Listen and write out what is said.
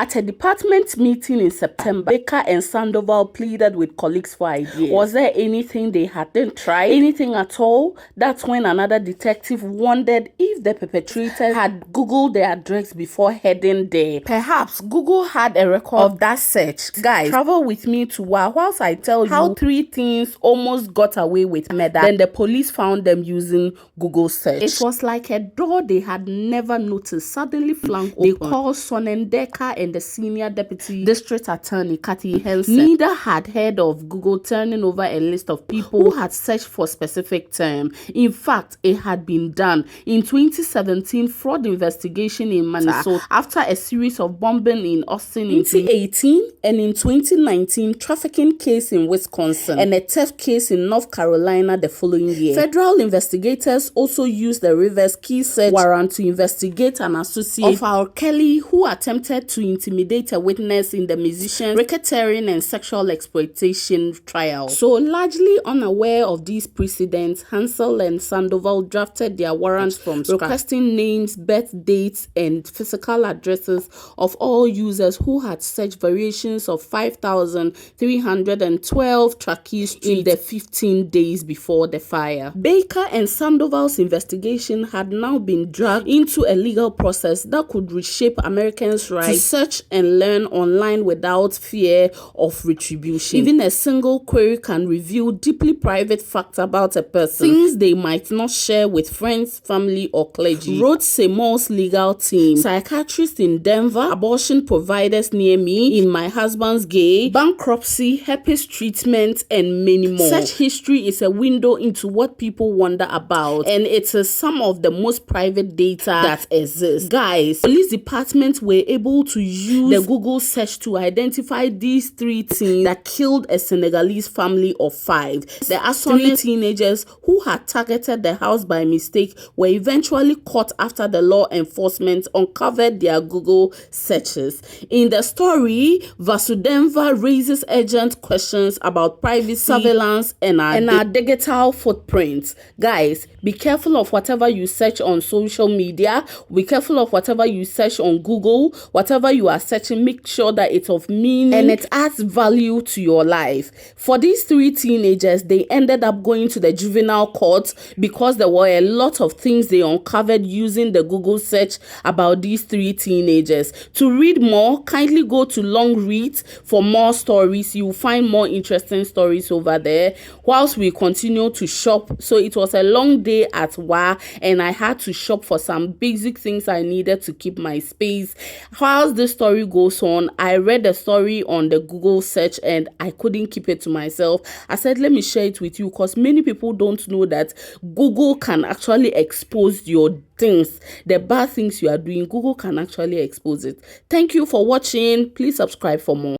At a department meeting in September, Baker and Sandoval pleaded with colleagues for ideas. Was there anything they hadn't tried? Anything at all? That's when another detective wondered if the perpetrators had Googled their address before heading there. Perhaps Google had a record of that search. Guys, travel with me to whilst I tell you how 3 teens almost got away with murder. Then the police found them using Google search. It was like a door they had never noticed suddenly flung open. They called Sonendeka and the senior deputy district attorney, Kathy Henson. Neither had heard of Google turning over a list of people who had searched for specific term. In fact, it had been done in 2017 fraud investigation in Minnesota after a series of bombing in Austin in 2018, and in 2019 trafficking case in Wisconsin and a theft case in North Carolina the following year. Federal investigators also used the reverse key search warrant to investigate an associate of R. Kelly who attempted to intimidate a witness in the musician's racketeering and sexual exploitation trial. So largely unaware of these precedents, Hansel and Sandoval drafted their warrants from scratch, requesting names, birth dates, and physical addresses of all users who had searched variations of 5,312 Truckee Street in the 15 days before the fire. Baker and Sandoval's investigation had now been dragged into a legal process that could reshape Americans' right to search and learn online without fear of retribution. Even a single query can reveal deeply private facts about a person, things they might not share with friends, family, or clergy, wrote Seymour's legal team. Psychiatrists in Denver, abortion providers near me, in my husband's gay, bankruptcy, herpes treatment, and many more. Such history is a window into what people wonder about, and it is some of the most private data that exists. Guys, police departments were able to use the Google search to identify these 3 teens that killed a Senegalese family of 5. The astonished teenagers who had targeted the house by mistake were eventually caught after the law enforcement uncovered their Google searches. In the story, Vasudeva raises urgent questions about privacy, surveillance, and our digital footprints. Guys, be careful of whatever you search on social media. Be careful of whatever you search on Google. Whatever you are searching, make sure that it's of meaning and it adds value to your life. For these 3 teenagers, they ended up going to the juvenile court because there were a lot of things they uncovered using the Google search about these 3 teenagers. To read more, kindly go to Long Read for more stories. You'll find more interesting stories over there whilst we continue to shop. So it was a long day at WA and I had to shop for some basic things I needed to keep my space. Whilst this story goes on, I read a story on the Google search and I couldn't keep it to myself. I said, let me share it with you because many people don't know that Google can actually expose your things, the bad things you are doing. Google can actually expose it. Thank you for watching. Please subscribe for more.